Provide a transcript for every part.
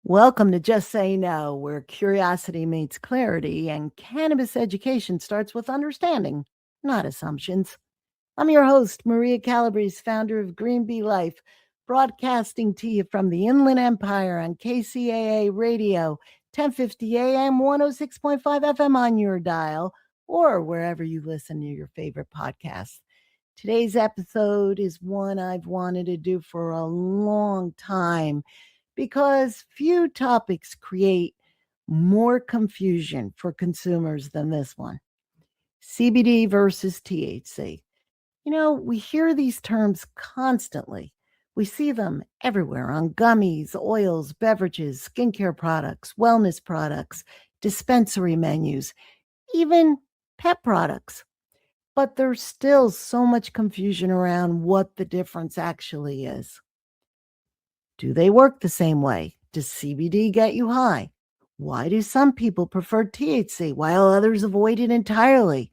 Welcome to Just Say No, where curiosity meets clarity and cannabis education starts with understanding, not assumptions. I'm your host, Maria Calabrese, founder of Green Bee Life, broadcasting to you from the Inland Empire on KCAA Radio, 1050 AM, 106.5 FM on your dial, or wherever you listen to your favorite podcasts. Today's episode is one I've wanted to do for a long time because few topics create more confusion for consumers than this one. CBD versus THC. We hear these terms constantly. We see them everywhere on gummies, oils, beverages, skincare products, wellness products, dispensary menus, even pet products. But there's still so much confusion around what the difference actually is. Do they work the same way? Does CBD get you high? Why do some people prefer THC while others avoid it entirely?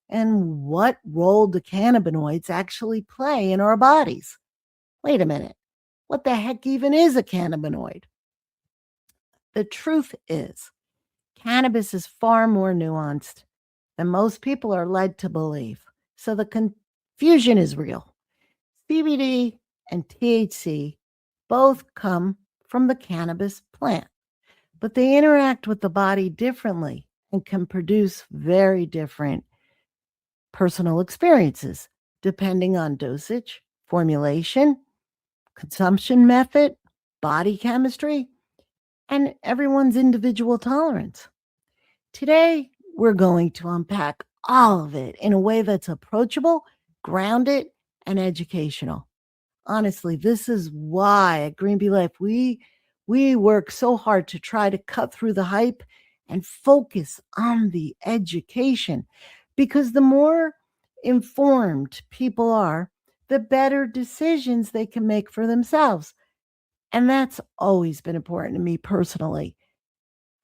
And what role do cannabinoids actually play in our bodies? Wait a minute. What the heck even is a cannabinoid? The truth is, cannabis is far more nuanced than most people are led to believe. So the confusion is real. CBD and THC both come from the cannabis plant, but they interact with the body differently and can produce very different personal experiences depending on dosage, formulation, consumption method, body chemistry, and everyone's individual tolerance. Today, we're going to unpack all of it in a way that's approachable, grounded, and educational. Honestly, this is why at Green Bee Life we work so hard to try to cut through the hype and focus on the education, because the more informed people are, the better decisions they can make for themselves. And that's always been important to me personally.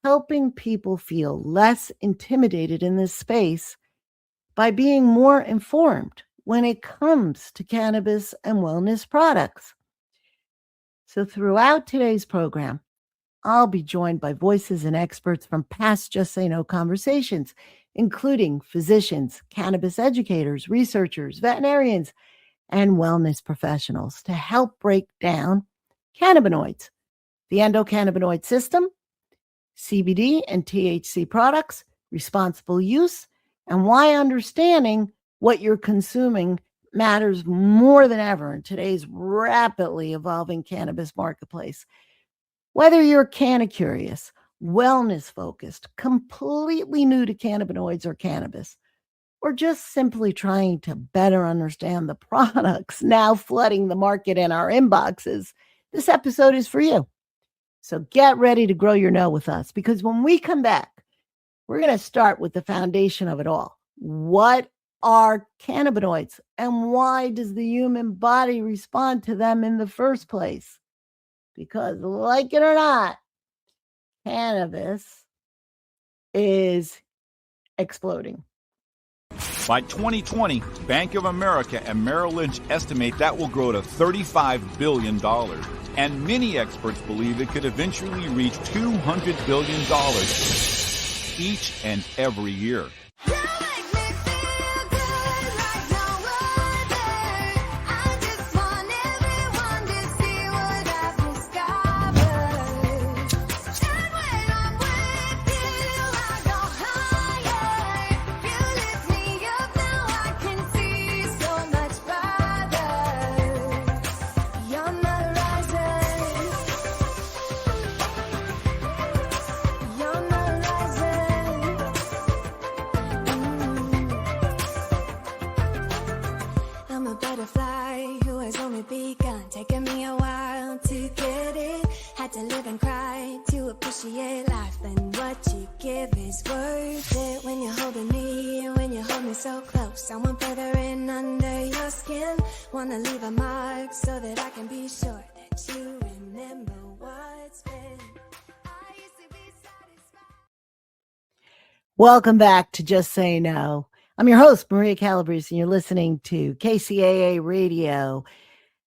Helping people feel less intimidated in this space by being more informed when it comes to cannabis and wellness products. So throughout today's program, I'll be joined by voices and experts from past Just Say No conversations, including physicians, cannabis educators, researchers, veterinarians, and wellness professionals to help break down cannabinoids, the endocannabinoid system, CBD and THC products, responsible use, and why understanding what you're consuming matters more than ever in today's rapidly evolving cannabis marketplace. Whether you're canna curious, wellness focused, completely new to cannabinoids or cannabis, or just simply trying to better understand the products now flooding the market in our inboxes, this episode is for you. So get ready to grow your know with us, because when we come back, we're going to start with the foundation of it all. What are cannabinoids and why does the human body respond to them in the first place? Because, like it or not, cannabis is exploding. By 2020, Bank of America and Merrill Lynch estimate that will grow to $35 billion. And many experts believe it could eventually reach $200 billion each and every year. Welcome back to Just Say No. I'm your host, Maria Calabrese, and you're listening to KCAA Radio,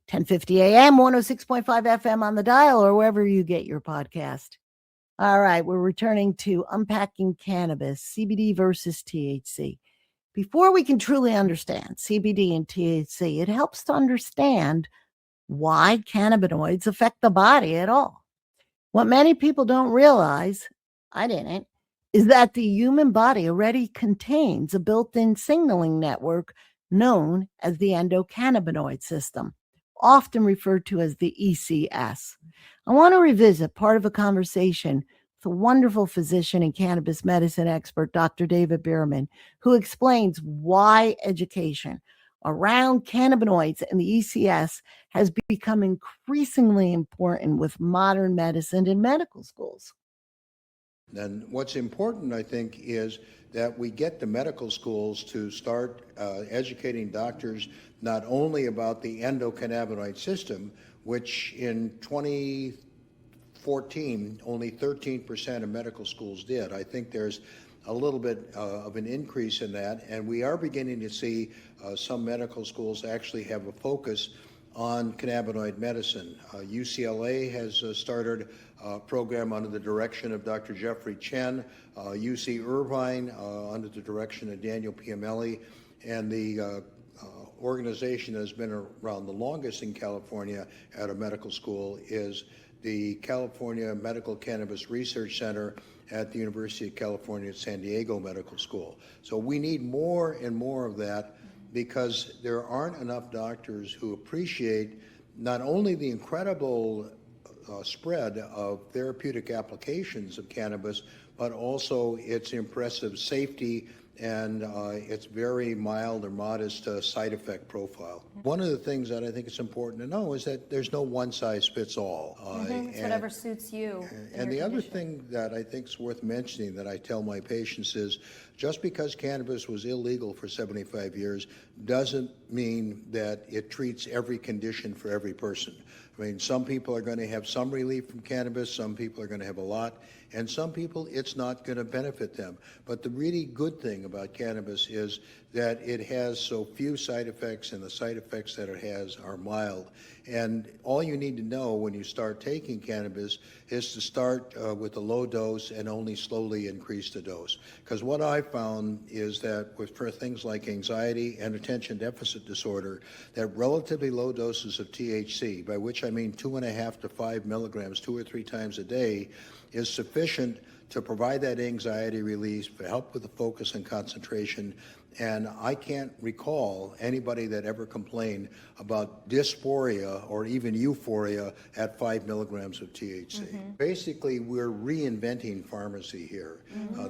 1050 AM, 106.5 FM on the dial, or wherever you get your podcast. All right, we're returning to unpacking cannabis, CBD versus THC. Before we can truly understand CBD and THC, it helps to understand why cannabinoids affect the body at all. What many people don't realize, I didn't, is that the human body already contains a built-in signaling network known as the endocannabinoid system, often referred to as the ECS. I want to revisit part of a conversation with a wonderful physician and cannabis medicine expert, Dr. David Bierman, who explains why education around cannabinoids and the ECS has become increasingly important with modern medicine in medical schools. And what's important, I think, is that we get the medical schools to start educating doctors not only about the endocannabinoid system, which in 2014 only 13% of medical schools did. I think there's a little bit of an increase in that, and we are beginning to see some medical schools actually have a focus on cannabinoid medicine. UCLA has started a program under the direction of Dr. Jeffrey Chen, UC Irvine under the direction of Daniel Piamelli, and the organization that has been around the longest in California at a medical school is the California Medical Cannabis Research Center at the University of California at San Diego Medical School. So we need more and more of that, because there aren't enough doctors who appreciate not only the incredible spread of therapeutic applications of cannabis, but also its impressive safety and its very mild or modest side effect profile. One of the things that I think is important to know is that there's no one size fits all. It's whatever suits you. And the other thing that I think is worth mentioning that I tell my patients is, just because cannabis was illegal for 75 years doesn't mean that it treats every condition for every person. I mean, some people are going to have some relief from cannabis, some people are going to have a lot, and some people it's not going to benefit them. But the really good thing about cannabis is that it has so few side effects, and the side effects that it has are mild. And all you need to know when you start taking cannabis is to start with a low dose and only slowly increase the dose. Because what I found is that for things like anxiety and attention deficit disorder, that relatively low doses of THC, by which I mean 2.5 to 5 milligrams 2 or 3 times a day, is sufficient to provide that anxiety release, to help with the focus and concentration. And I can't recall anybody that ever complained about dysphoria or even euphoria at 5 milligrams of THC. Basically, we're reinventing pharmacy here.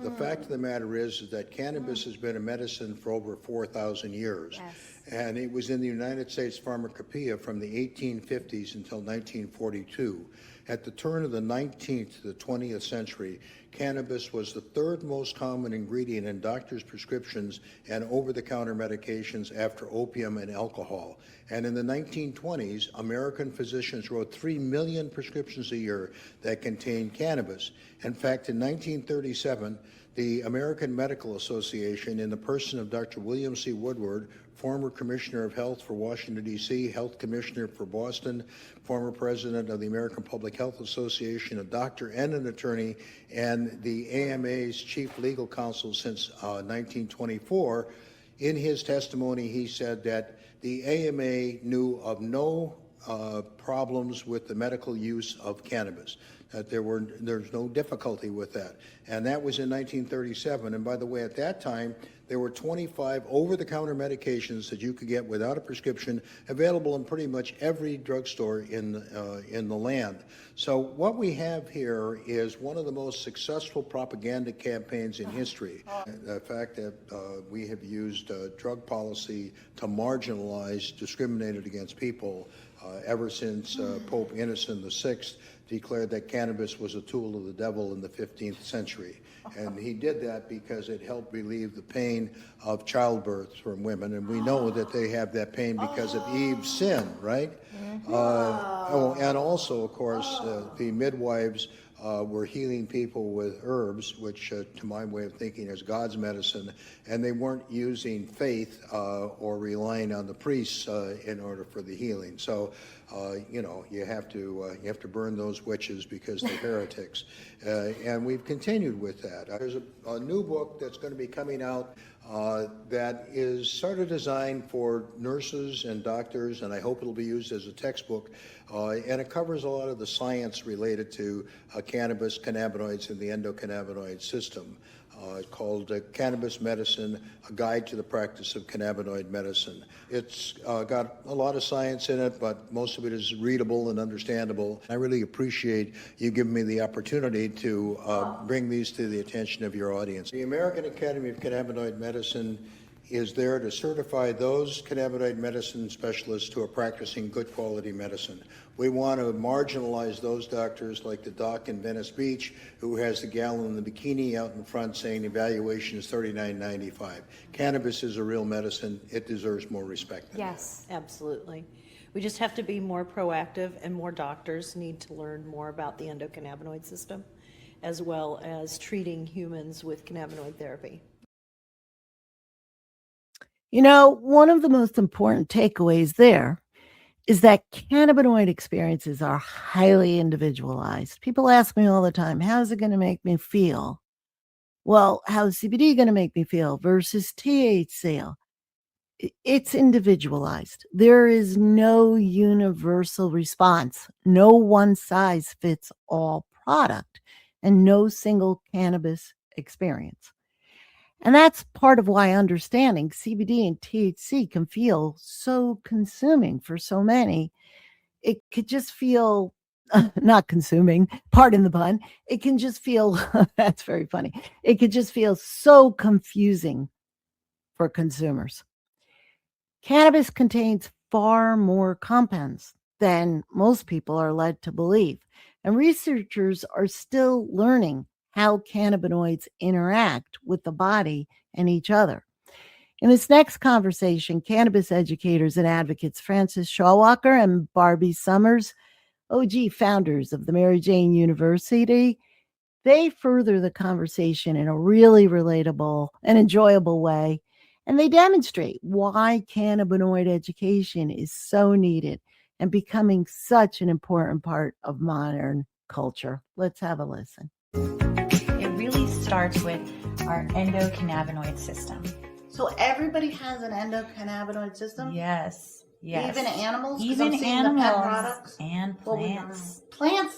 The fact of the matter is that cannabis has been a medicine for over 4,000 years. Yes. And it was in the United States pharmacopoeia from the 1850s until 1942. At the turn of the 19th to the 20th century, cannabis was the third most common ingredient in doctors' prescriptions and over-the-counter medications after opium and alcohol. And in the 1920s, American physicians wrote 3 million prescriptions a year that contained cannabis. In fact, in 1937, the American Medical Association, in the person of Dr. William C. Woodward, former Commissioner of Health for Washington, D.C., Health Commissioner for Boston, former President of the American Public Health Association, a doctor and an attorney, and the AMA's Chief Legal Counsel since 1924. In his testimony, he said that the AMA knew of no problems with the medical use of cannabis, that there's no difficulty with that. And that was in 1937. And by the way, at that time, there were 25 over-the-counter medications that you could get without a prescription available in pretty much every drugstore in the land. So what we have here is one of the most successful propaganda campaigns in history. The fact that we have used drug policy to marginalize discriminated against people ever since Pope Innocent VI declared that cannabis was a tool of the devil in the 15th century. And he did that because it helped relieve the pain of childbirth from women. And we know that they have that pain because of Eve's sin, right? And also, of course, the midwives were healing people with herbs, which to my way of thinking is God's medicine, and they weren't using faith or relying on the priests in order for the healing. So, you have to burn those witches because they're heretics, and we've continued with that. There's a new book that's going to be coming out that is sort of designed for nurses and doctors, and I hope it'll be used as a textbook, and it covers a lot of the science related to cannabis, cannabinoids, and the endocannabinoid system. Called Cannabis Medicine, A Guide to the Practice of Cannabinoid Medicine. It's got a lot of science in it, but most of it is readable and understandable. I really appreciate you giving me the opportunity to bring these to the attention of your audience. The American Academy of Cannabinoid Medicine is there to certify those cannabinoid medicine specialists who are practicing good quality medicine. We want to marginalize those doctors like the doc in Venice Beach who has the gal in the bikini out in front saying evaluation is $39.95. Cannabis is a real medicine. It deserves more respect. Yes. Absolutely. We just have to be more proactive, and more doctors need to learn more about the endocannabinoid system, as well as treating humans with cannabinoid therapy. One of the most important takeaways there is that cannabinoid experiences are highly individualized. People ask me all the time, how's it going to make me feel? Well, how's CBD going to make me feel versus THC? It's individualized. There is no universal response, no one size fits all product, and no single cannabis experience. And that's part of why understanding CBD and THC can feel so consuming for so many. It could just feel not consuming, pardon the pun. It can just feel, that's very funny. It could just feel so confusing for consumers. Cannabis contains far more compounds than most people are led to believe. And researchers are still learning how cannabinoids interact with the body and each other. In this next conversation, cannabis educators and advocates Francis Shawalker and Barbie Summers, OG founders of the Mary Jane University, they further the conversation in a really relatable and enjoyable way, and they demonstrate why cannabinoid education is so needed and becoming such an important part of modern culture. Let's have a listen. It really starts with our endocannabinoid system. So everybody has an endocannabinoid system? Yes. Even animals? 'Cause Even I'm seeing animals the pet products. and plants. Plants?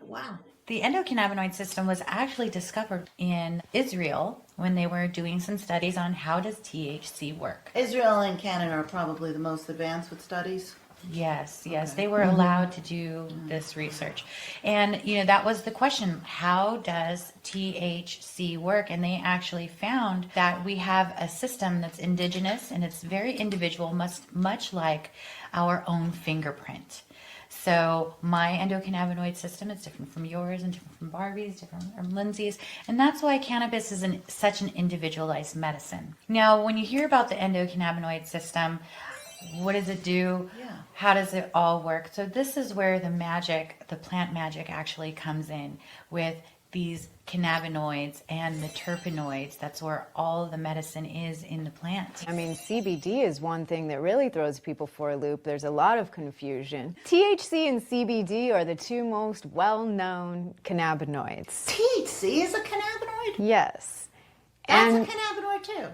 Wow. The endocannabinoid system was actually discovered in Israel when they were doing some studies on how does THC work. Israel and Canada are probably the most advanced with studies. Yes, they were allowed to do this research. And, that was the question. How does THC work? And they actually found that we have a system that's indigenous and it's very individual, much like our own fingerprint. So my endocannabinoid system is different from yours and different from Barbie's, different from Lindsay's. And that's why cannabis is such an individualized medicine. Now, when you hear about the endocannabinoid system, what does it do? Yeah. How does it all work? So this is where the plant magic actually comes in with these cannabinoids and the terpenoids. That's where all the medicine is in the plant. I mean, CBD is one thing that really throws people for a loop. There's a lot of confusion. THC and CBD are the two most well-known cannabinoids. THC is a cannabinoid? Yes. That's And a cannabinoid too.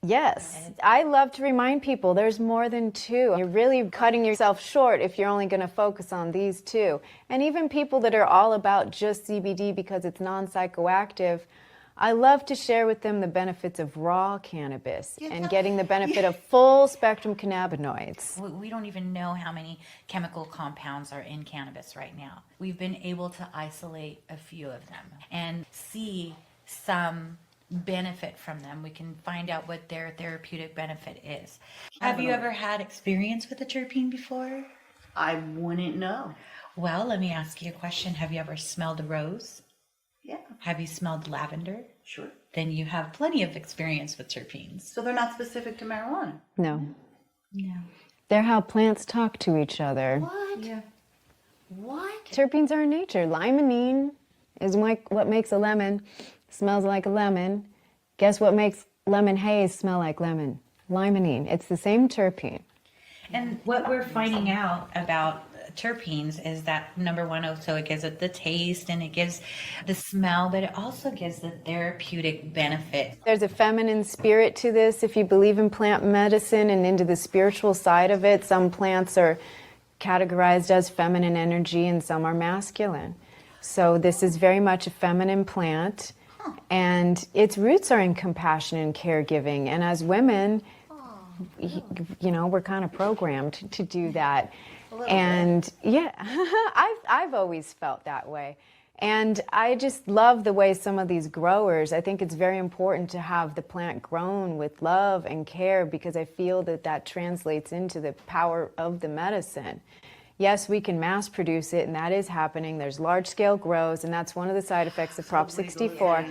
yes, I love to remind people there's more than two. You're really cutting yourself short if you're only going to focus on these two. And even people that are all about just CBD because it's non-psychoactive, I love to share with them the benefits of raw cannabis and getting the benefit of full spectrum cannabinoids. We don't even know how many chemical compounds are in cannabis right now. We've been able to isolate a few of them and see some benefit from them. We can find out what their therapeutic benefit is. Have you ever had experience with a terpene before? I wouldn't know. Well, let me ask you a question. Have you ever smelled a rose? Yeah, Have you smelled lavender? sure. Then you have plenty of experience with terpenes. So they're not specific to marijuana. No, No. they're how plants talk to each other. What? Yeah. What? Terpenes are in nature. Limonene is what makes a lemon smells like a lemon. Guess what makes lemon haze smell like lemon? Limonene. It's the same terpene. And what we're finding out about terpenes is that number one, so it gives it the taste and it gives the smell, but it also gives the therapeutic benefit. There's a feminine spirit to this. If you believe in plant medicine and into the spiritual side of it, some plants are categorized as feminine energy and some are masculine. So this is very much a feminine plant, and its roots are in compassion and caregiving. And as women, we're kind of programmed to do that. And yeah, I've always felt that way. And I just love the way some of these growers, I think it's very important to have the plant grown with love and care, because I feel that translates into the power of the medicine. Yes, we can mass produce it, and that is happening. There's large-scale grows, and that's one of the side effects of Prop 64.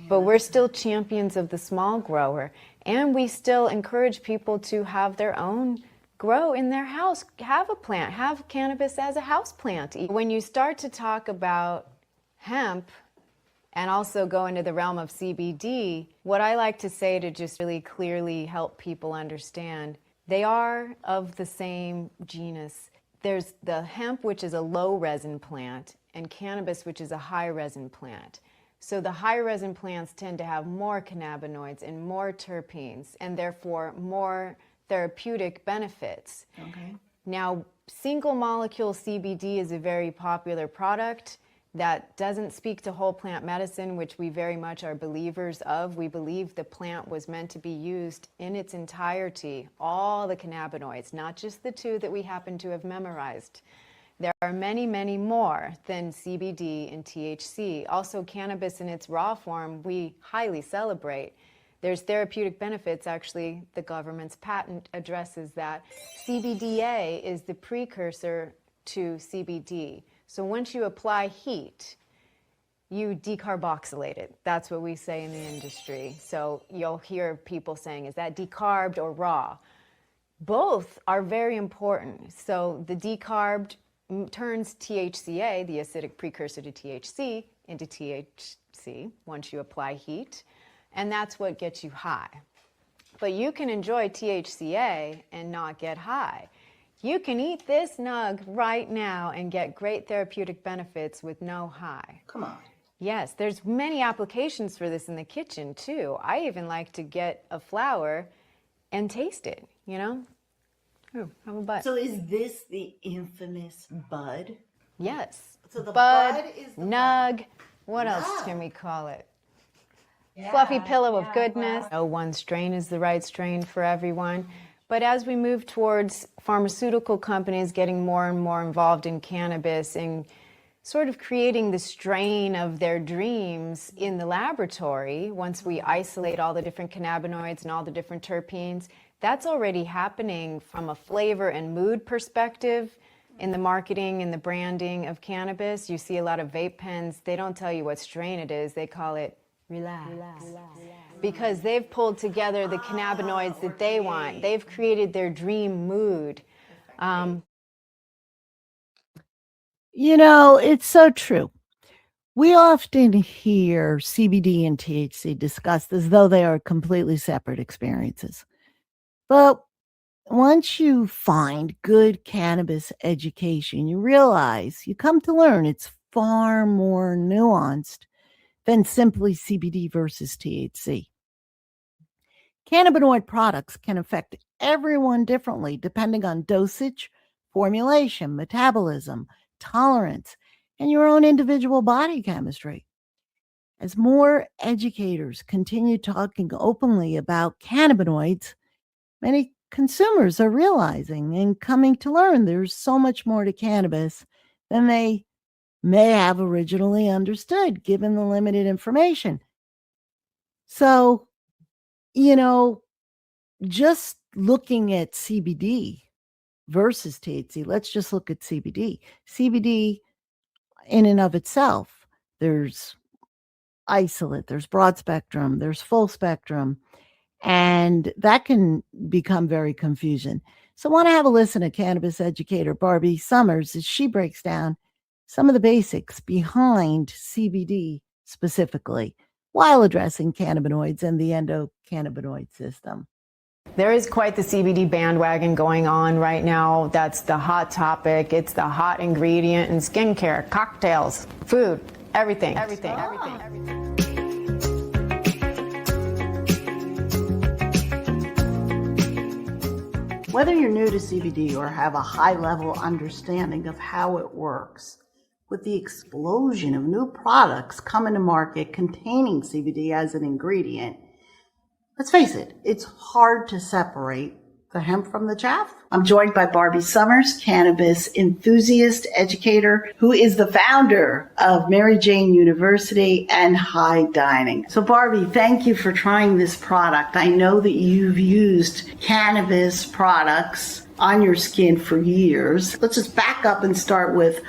But we're still champions of the small grower, and we still encourage people to have their own grow in their house, have a plant, have cannabis as a house plant. When you start to talk about hemp and also go into the realm of CBD, what I like to say to just really clearly help people understand, they are of the same genus. There's the hemp, which is a low resin plant, and cannabis, which is a high resin plant. So the high resin plants tend to have more cannabinoids and more terpenes, and therefore more therapeutic benefits. Okay. Now, single molecule CBD is a very popular product that doesn't speak to whole plant medicine, which we very much are believers of. We believe the plant was meant to be used in its entirety, all the cannabinoids, not just the two that we happen to have memorized. There are many, many more than CBD and THC. Also, cannabis in its raw form, we highly celebrate. There's therapeutic benefits. Actually, the government's patent addresses that. CBDA is the precursor to CBD. So once you apply heat, you decarboxylate it. That's what we say in the industry. So you'll hear people saying, is that decarbed or raw? Both are very important. So the decarbed turns THCA, the acidic precursor to THC, into THC once you apply heat. And that's what gets you high. But you can enjoy THCA and not get high. You can eat this nug right now and get great therapeutic benefits with no high. Come on. Yes, there's many applications for this in the kitchen too. I even like to get a flower and taste it, Ooh, have a bud. So is this the infamous bud? Yes. So the bud bud is the nug. What else can we call it? Fluffy pillow of goodness. No one strain is the right strain for everyone. But as we move towards pharmaceutical companies getting more and more involved in cannabis and sort of creating the strain of their dreams in the laboratory, once we isolate all the different cannabinoids and all the different terpenes, that's already happening from a flavor and mood perspective in the marketing and the branding of cannabis. You see a lot of vape pens, they don't tell you what strain it is, they call it relax. Because they've pulled together the cannabinoids that they want. They've created their dream mood. It's so true. We often hear CBD and THC discussed as though they are completely separate experiences. But once you find good cannabis education, you realize, you come to learn it's far more nuanced than simply CBD versus THC. Cannabinoid products can affect everyone differently depending on dosage, formulation, metabolism, tolerance, and your own individual body chemistry. As more educators continue talking openly about cannabinoids, many consumers are realizing and coming to learn there's so much more to cannabis than they may have originally understood, given the limited information. So, just looking at CBD versus THC, let's just look at CBD. CBD in and of itself, there's isolate, there's broad spectrum, there's full spectrum, and that can become very confusing. So I want to have a listen to cannabis educator Barbie Summers as she breaks down some of the basics behind CBD specifically, while addressing cannabinoids and the endocannabinoid system. There is quite the CBD bandwagon going on right now. That's the hot topic. It's the hot ingredient in skincare, cocktails, food, everything. Whether you're new to CBD or have a high-level understanding of how it works, with the explosion of new products coming to market containing CBD as an ingredient, let's face it, it's hard to separate the hemp from the chaff. I'm joined by Barbie Summers, cannabis enthusiast, educator, who is the founder of Mary Jane University and High Dining. So Barbie, thank you for trying this product. I know that you've used cannabis products on your skin for years. Let's just back up and start with,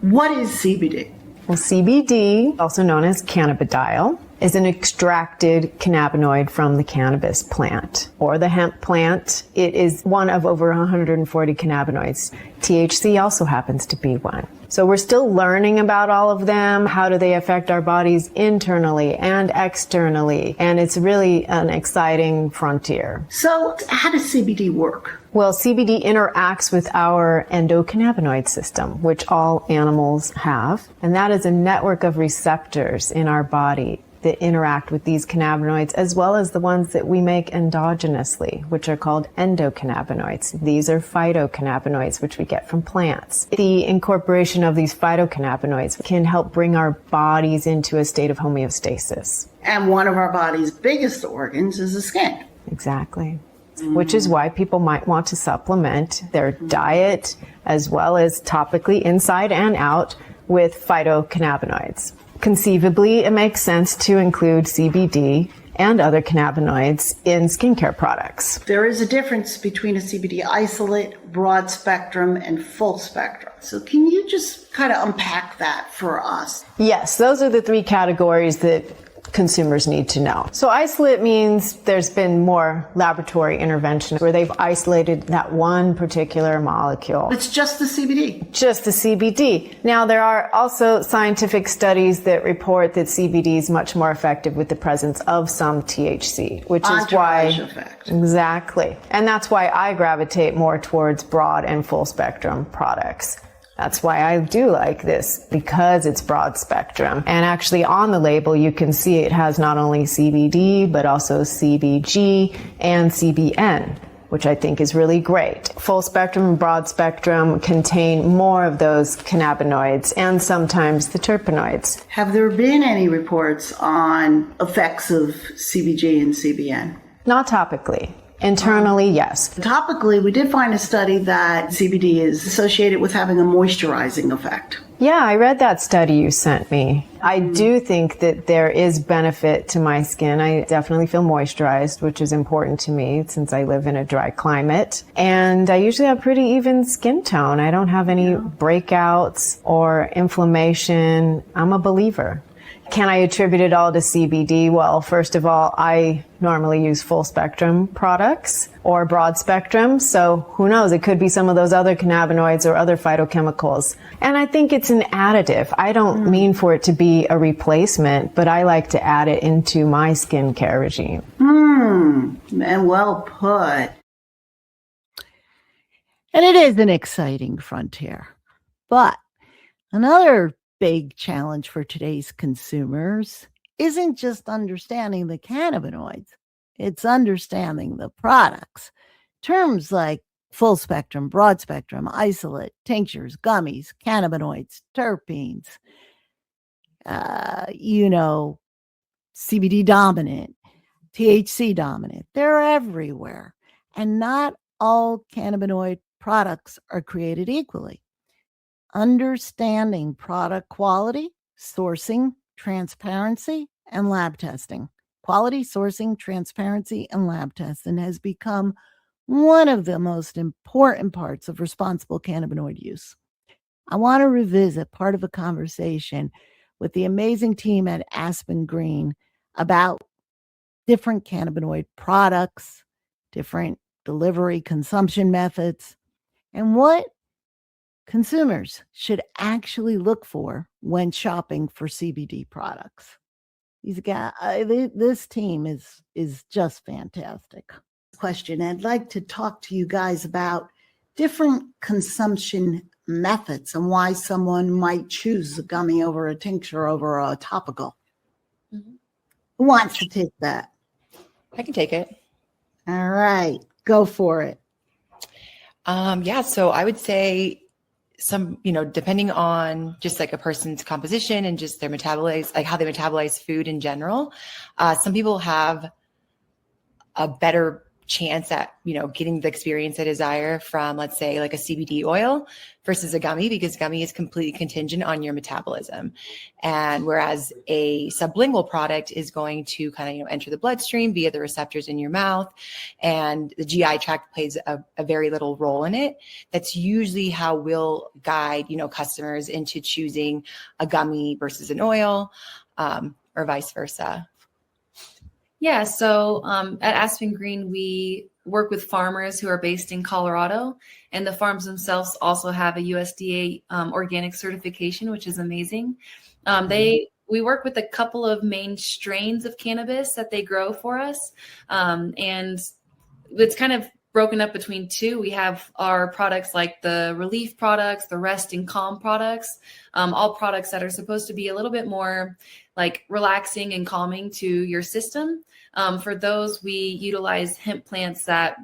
what is CBD? Well, CBD, also known as cannabidiol, is an extracted cannabinoid from the cannabis plant or the hemp plant. It is one of over 140 cannabinoids. THC also happens to be one. So we're still learning about all of them. How do they affect our bodies internally and externally? And it's really an exciting frontier. So how does CBD work? Well, CBD interacts with our endocannabinoid system, which all animals have. And that is a network of receptors in our body that interact with these cannabinoids, as well as the ones that we make endogenously, which are called endocannabinoids. These are phytocannabinoids, which we get from plants. The incorporation of these phytocannabinoids can help bring our bodies into a state of homeostasis. And one of our body's biggest organs is the skin. Exactly. Which is why people might want to supplement their diet, as well as topically inside and out, with phytocannabinoids. Conceivably, it makes sense to include CBD and other cannabinoids in skincare products. There is a difference between a CBD isolate, broad spectrum, and full spectrum. So can you just kind of unpack that for us? Yes, those are the three categories that consumers need to know. So isolate means there's been more laboratory intervention where they've isolated that one particular molecule. It's just the CBD. Just the CBD. Now, there are also scientific studies that report that CBD is much more effective with the presence of some THC, which is why... Entourage effect. Exactly. And that's why I gravitate more towards broad and full spectrum products. That's why I do like this, because it's broad spectrum. And actually on the label, you can see it has not only CBD, but also CBG and CBN, which I think is really great. Full spectrum and broad spectrum contain more of those cannabinoids and sometimes the terpenoids. Have there been any reports on effects of CBG and CBN? Not topically. Internally, yes. Topically, we did find a study that CBD is associated with having a moisturizing effect. Yeah, I read that study you sent me. I do think that there is benefit to my skin. I definitely feel moisturized, which is important to me since I live in a dry climate. And I usually have pretty even skin tone. I don't have any breakouts or inflammation. I'm a believer. Can I attribute it all to CBD? Well, first of all, I normally use full spectrum products or broad spectrum. So who knows? It could be some of those other cannabinoids or other phytochemicals. And I think it's an additive. I don't mean for it to be a replacement, but I like to add it into my skincare regime. And well put. And it is an exciting frontier. But another big challenge for today's consumers isn't just understanding the cannabinoids, it's understanding the products. Terms like full spectrum, broad spectrum, isolate, tinctures, gummies, cannabinoids, terpenes, CBD dominant, THC dominant, they're everywhere. And not all cannabinoid products are created equally. Understanding product quality, sourcing, transparency, and lab testing. Quality, sourcing, transparency, and lab testing has become one of the most important parts of responsible cannabinoid use. I want to revisit part of a conversation with the amazing team at Aspen Green about different cannabinoid products, different delivery consumption methods, and what consumers should actually look for when shopping for CBD products. These guys, this team is just fantastic. Question: I'd like to talk to you guys about different consumption methods and why someone might choose a gummy over a tincture over a topical. Mhm. Who wants to take that? I can take it. All right, go for it. Yeah, so I would say depending on just like a person's composition and just their metabolize, like how they metabolize food in general, some people have a better chance at, getting the experience they desire from, let's say, like a CBD oil versus a gummy, because gummy is completely contingent on your metabolism. And whereas a sublingual product is going to kind of, enter the bloodstream via the receptors in your mouth, and the GI tract plays a very little role in it. That's usually how we'll guide, customers into choosing a gummy versus an oil, or vice versa. Yeah, so at Aspen Green, we work with farmers who are based in Colorado, and the farms themselves also have a USDA organic certification, which is amazing. We work with a couple of main strains of cannabis that they grow for us, and it's kind of broken up between two. We have our products like the relief products, the rest and calm products, all products that are supposed to be a little bit more like relaxing and calming to your system. For those, we utilize hemp plants that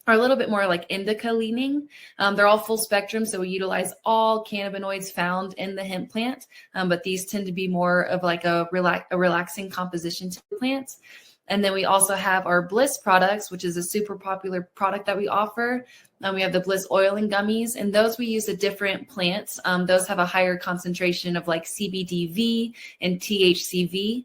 are a little bit more like indica leaning. They're all full spectrum, so we utilize all cannabinoids found in the hemp plant, but these tend to be more of like a relaxing composition to the plants. And then we also have our Bliss products, which is a super popular product that we offer. We have the Bliss oil and gummies, and those we use a different plants. Those have a higher concentration of like CBDV and THCV,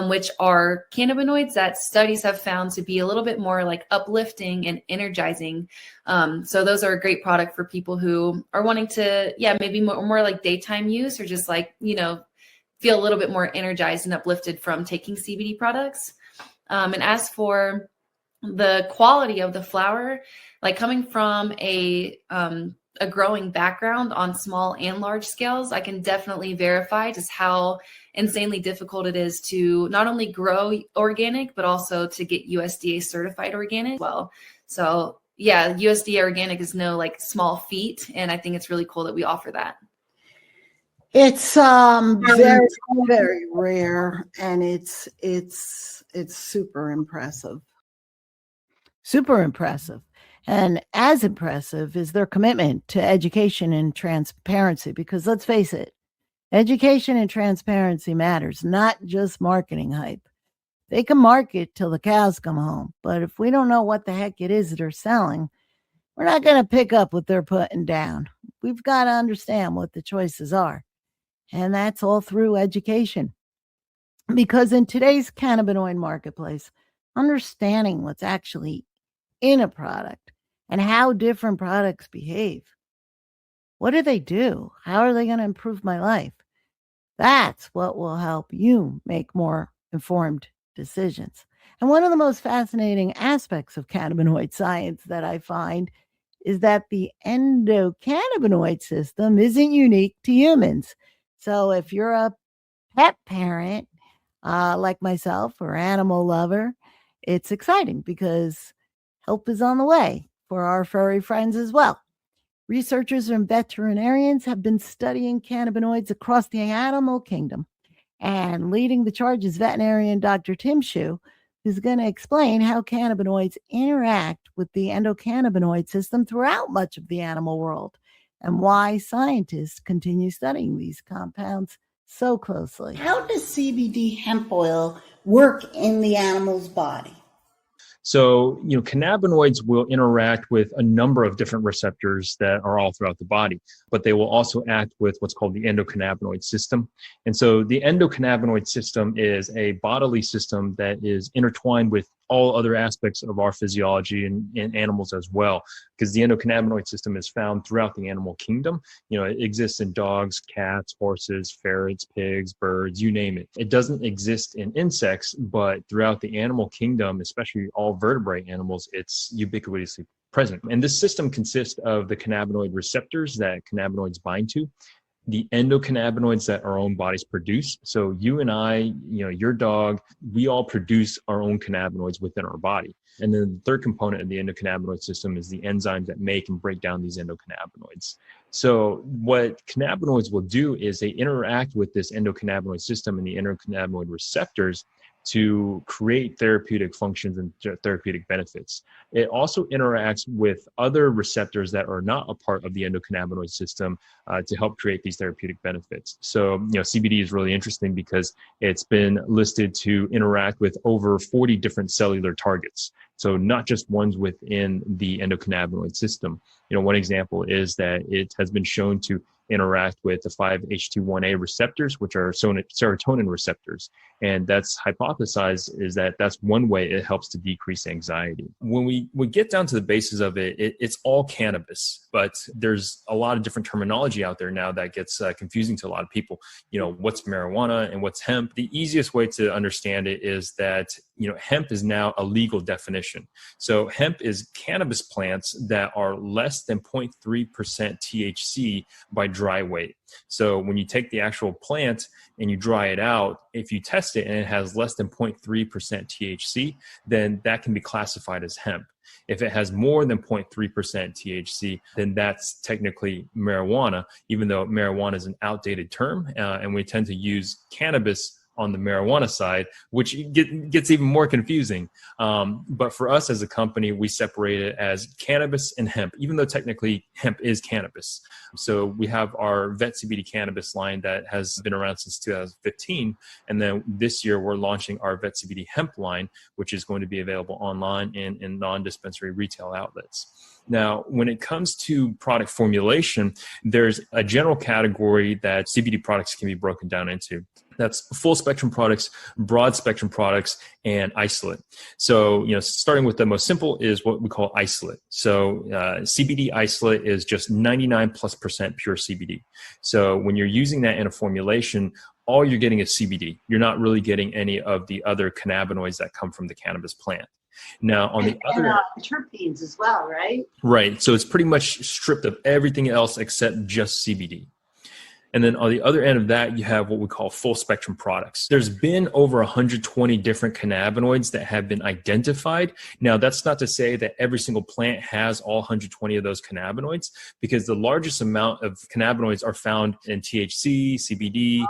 which are cannabinoids that studies have found to be a little bit more like uplifting and energizing. So those are a great product for people who are wanting to, maybe more like daytime use, or just like, feel a little bit more energized and uplifted from taking CBD products. And as for the quality of the flower, like coming from a growing background on small and large scales, I can definitely verify just how insanely difficult it is to not only grow organic, but also to get USDA certified organic as well. So yeah, USDA organic is no like small feat. And I think it's really cool that we offer that. It's very, very rare, and it's super impressive. Super impressive. And as impressive is their commitment to education and transparency, because let's face it, education and transparency matters, not just marketing hype. They can market till the cows come home, but if we don't know what the heck it is they're selling, we're not going to pick up what they're putting down. We've got to understand what the choices are. And that's all through education. Because in today's cannabinoid marketplace, understanding what's actually in a product and how different products behave. What do they do? How are they going to improve my life? That's what will help you make more informed decisions. And one of the most fascinating aspects of cannabinoid science that I find is that the endocannabinoid system isn't unique to humans. So if you're a pet parent like myself or animal lover, it's exciting because help is on the way for our furry friends as well. Researchers and veterinarians have been studying cannabinoids across the animal kingdom, and leading the charge is veterinarian Dr. Tim Hsu, who's going to explain how cannabinoids interact with the endocannabinoid system throughout much of the animal world, and why scientists continue studying these compounds so closely. How does CBD hemp oil work in the animal's body? So, cannabinoids will interact with a number of different receptors that are all throughout the body, but they will also act with what's called the endocannabinoid system. And so the endocannabinoid system is a bodily system that is intertwined with all other aspects of our physiology and animals as well, because the endocannabinoid system is found throughout the animal kingdom. It exists in dogs, cats, horses, ferrets, pigs, birds, you name it. It doesn't exist in insects, but throughout the animal kingdom, especially all vertebrate animals, it's ubiquitously present. And this system consists of the cannabinoid receptors that cannabinoids bind to, the endocannabinoids that our own bodies produce. So you and I, your dog, we all produce our own cannabinoids within our body. And then the third component of the endocannabinoid system is the enzymes that make and break down these endocannabinoids. So what cannabinoids will do is they interact with this endocannabinoid system and the endocannabinoid receptors to create therapeutic functions and therapeutic benefits. It also interacts with other receptors that are not a part of the endocannabinoid system to help create these therapeutic benefits. So, CBD is really interesting because it's been listed to interact with over 40 different cellular targets. So not just ones within the endocannabinoid system. One example is that it has been shown to interact with the 5-HT1A receptors, which are serotonin receptors. And that's hypothesized is that that's one way it helps to decrease anxiety. When we get down to the basis of it, it's all cannabis, but there's a lot of different terminology out there now that gets confusing to a lot of people. What's marijuana and what's hemp? The easiest way to understand it is that, hemp is now a legal definition. So hemp is cannabis plants that are less than 0.3% THC by dry weight. So when you take the actual plant and you dry it out, if you test it and it has less than 0.3% THC, then that can be classified as hemp. If it has more than 0.3% THC, then that's technically marijuana, even though marijuana is an outdated term, and we tend to use cannabis on the marijuana side, which gets even more confusing. But for us as a company, we separate it as cannabis and hemp, even though technically hemp is cannabis. So we have our Vet CBD cannabis line that has been around since 2015. And then this year we're launching our Vet CBD hemp line, which is going to be available online and in non-dispensary retail outlets. Now, when it comes to product formulation, there's a general category that CBD products can be broken down into. That's full spectrum products, broad spectrum products, and isolate. So, starting with the most simple is what we call isolate. So CBD isolate is just 99+% pure CBD. So when you're using that in a formulation, all you're getting is CBD. You're not really getting any of the other cannabinoids that come from the cannabis plant. Now, on the other terpenes as well, right? Right. So it's pretty much stripped of everything else except just CBD. And then on the other end of that, you have what we call full spectrum products. There's been over 120 different cannabinoids that have been identified. Now, that's not to say that every single plant has all 120 of those cannabinoids, because the largest amount of cannabinoids are found in THC, CBD,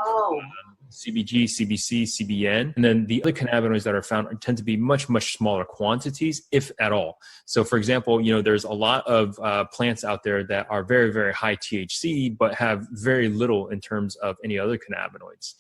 CBG, CBC, CBN. And then the other cannabinoids that are found tend to be much, much smaller quantities, if at all. So for example, there's a lot of plants out there that are very, very high THC, but have very little in terms of any other cannabinoids.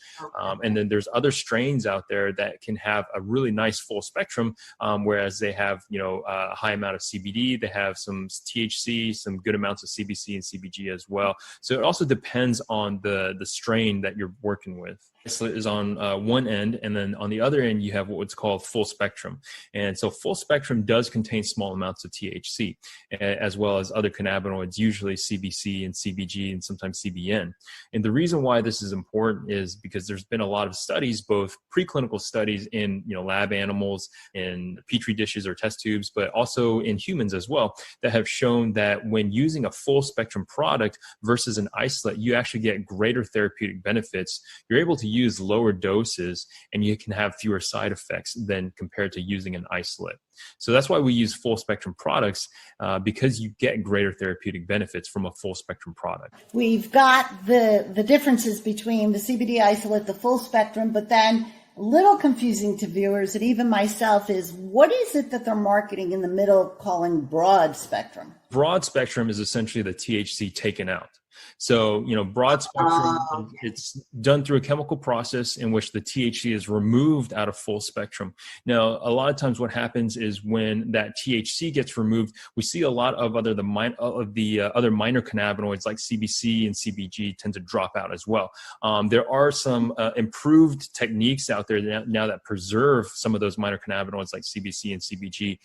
And then there's other strains out there that can have a really nice full spectrum, whereas they have, a high amount of CBD, they have some THC, some good amounts of CBC and CBG as well. So it also depends on the strain that you're working with. Isolate is on one end, and then on the other end, you have what's called full spectrum. And so full spectrum does contain small amounts of THC, as well as other cannabinoids, usually CBC and CBG and sometimes CBN. And the reason why this is important is because there's been a lot of studies, both preclinical studies in lab animals, in petri dishes or test tubes, but also in humans as well, that have shown that when using a full spectrum product versus an isolate, you actually get greater therapeutic benefits. You're able to use lower doses and you can have fewer side effects than compared to using an isolate. So that's why we use full spectrum products, because you get greater therapeutic benefits from a full spectrum product. We've got the differences between the CBD isolate, the full spectrum, but then a little confusing to viewers and even myself is, what is it that they're marketing in the middle calling broad spectrum? Broad spectrum is essentially the THC taken out. So, broad spectrum, it's done through a chemical process in which the THC is removed out of full spectrum. Now, a lot of times what happens is when that THC gets removed, we see a lot of other minor cannabinoids like CBC and CBG tend to drop out as well. There are some improved techniques out there now that preserve some of those minor cannabinoids like CBC and CBG.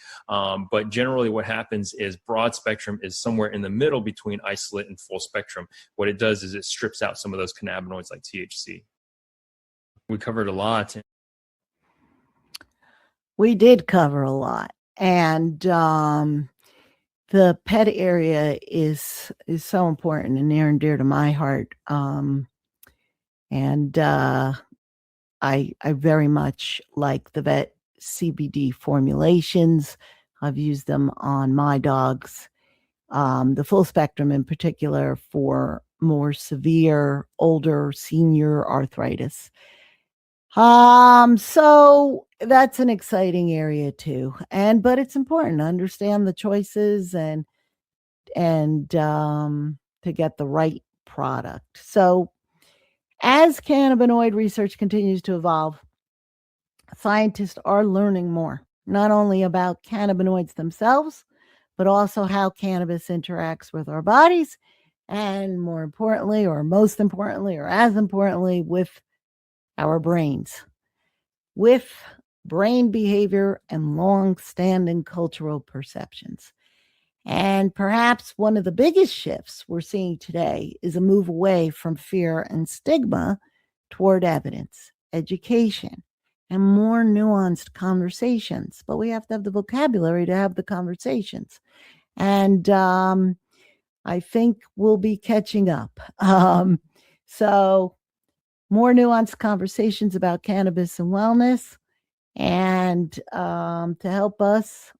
But generally what happens is broad spectrum is somewhere in the middle between isolate and full spectrum. What it does is it strips out some of those cannabinoids like THC. We covered a lot. We did cover a lot. And the pet area is so important and near and dear to my heart. And I very much like the vet CBD formulations. I've used them on my dogs, the full spectrum in particular for more severe, older, senior arthritis. So that's an exciting area too. But it's important to understand the choices and to get the right product. So as cannabinoid research continues to evolve, scientists are learning more, not only about cannabinoids themselves, but also how cannabis interacts with our bodies, and more importantly, or most importantly, or as importantly, with our brains, with brain behavior and long-standing cultural perceptions. And perhaps one of the biggest shifts we're seeing today is a move away from fear and stigma toward evidence, education, and more nuanced conversations. But we have to have the vocabulary to have the conversations. And I think we'll be catching up. So more nuanced conversations about cannabis and wellness, and to help us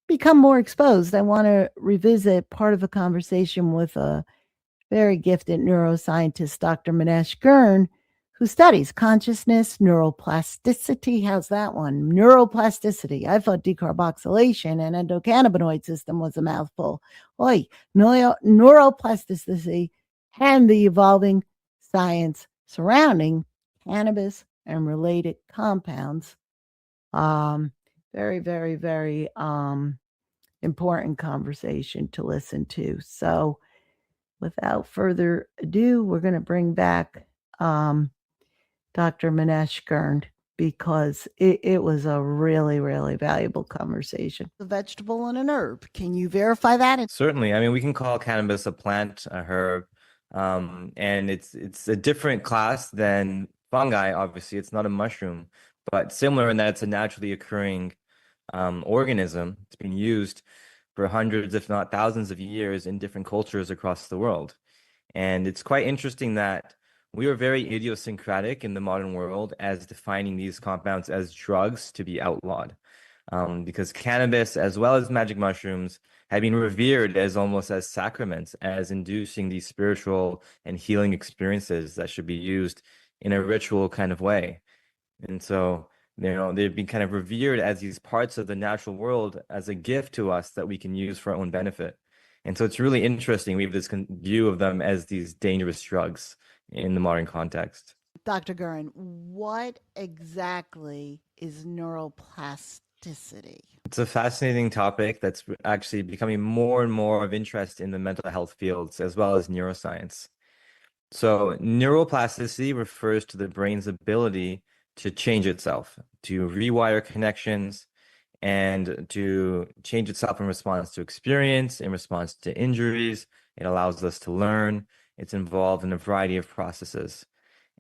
become more exposed, I want to revisit part of a conversation with a very gifted neuroscientist, Dr. Manesh Gurn, who studies consciousness, neuroplasticity. How's that one? Neuroplasticity. I thought decarboxylation and endocannabinoid system was a mouthful. Neuroplasticity and the evolving science surrounding cannabis and related compounds. Very, very, very important conversation to listen to. So without further ado, we're going to bring back Dr. Manesh Gurn, because it was a really, really valuable conversation. A vegetable and an herb. Can you verify that? Certainly. I mean, we can call cannabis a plant, a herb, and it's a different class than fungi. Obviously, it's not a mushroom, but similar in that it's a naturally occurring organism. It's been used for hundreds, if not thousands of years in different cultures across the world. And it's quite interesting that we are very idiosyncratic in the modern world as defining these compounds as drugs to be outlawed. Because cannabis, as well as magic mushrooms, have been revered as almost as sacraments, as inducing these spiritual and healing experiences that should be used in a ritual kind of way. And so, they've been kind of revered as these parts of the natural world as a gift to us that we can use for our own benefit. And so it's really interesting. We have this view of them as these dangerous drugs in the modern context. Dr. Gurn, what exactly is neuroplasticity? It's a fascinating topic that's actually becoming more and more of interest in the mental health fields as well as neuroscience. So neuroplasticity refers to the brain's ability to change itself, to rewire connections, and to change itself in response to experience, in response to injuries. It allows us to learn. It's involved in a variety of processes.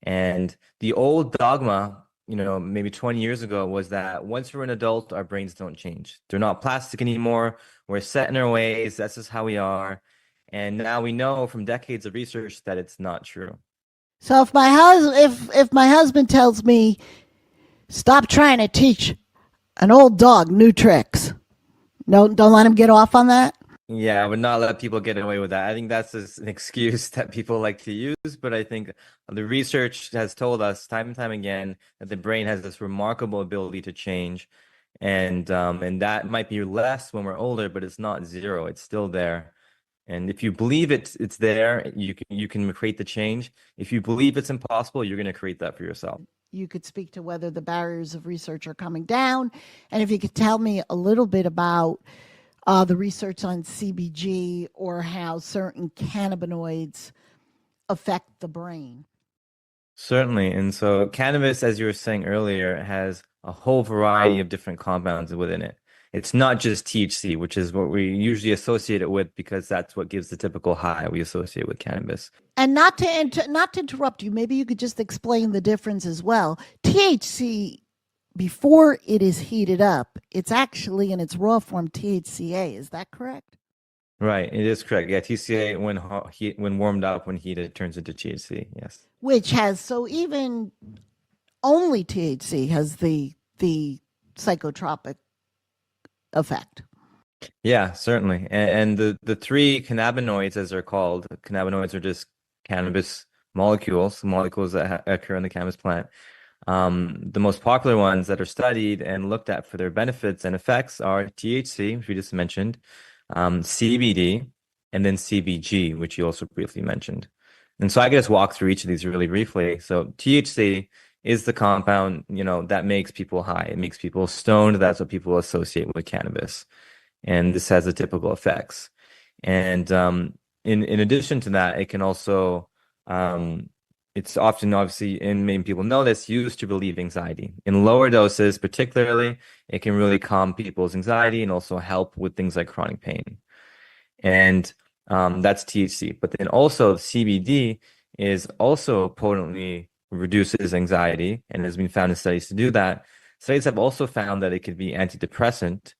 And the old dogma, maybe 20 years ago, was that once we're an adult, our brains don't change. They're not plastic anymore. We're set in our ways. That's just how we are. And now we know from decades of research that it's not true. So if my husband tells me, stop trying to teach an old dog new tricks, don't let him get off on that? Yeah, I would not let people get away with that. I think that's just an excuse that people like to use. But I think the research has told us time and time again that the brain has this remarkable ability to change. And that might be less when we're older, but it's not zero. It's still there. And if you believe it's there, you can create the change. If you believe it's impossible, you're going to create that for yourself. You could speak to whether the barriers of research are coming down. And if you could tell me a little bit about the research on CBG or how certain cannabinoids affect the brain. Certainly. And so cannabis, as you were saying earlier, has a whole variety of different compounds within it. It's not just THC, which is what we usually associate it with because that's what gives the typical high we associate with cannabis. And not to interrupt you, maybe you could just explain the difference as well. THC before it is heated up, it's actually in its raw form THCA. Is that correct? Right, it is correct. Yeah, TCA when warmed up, when heated, turns into THC. Yes. Which has, so even only THC has the psychotropic effect. Yeah, certainly. And the three cannabinoids, as they're called, cannabinoids are just cannabis molecules that occur in the cannabis plant. The most popular ones that are studied and looked at for their benefits and effects are THC, which we just mentioned, CBD, and then CBG, which you also briefly mentioned. And so I can just walk through each of these really briefly. So THC is the compound, that makes people high. It makes people stoned. That's what people associate with cannabis. And this has the typical effects. And in addition to that, it can also, it's often, obviously, and many people know this, used to relieve anxiety. In lower doses, particularly, it can really calm people's anxiety and also help with things like chronic pain. And that's THC. But then also CBD is also potently reduces anxiety and has been found in studies to do that. Studies have also found that it could be antidepressant.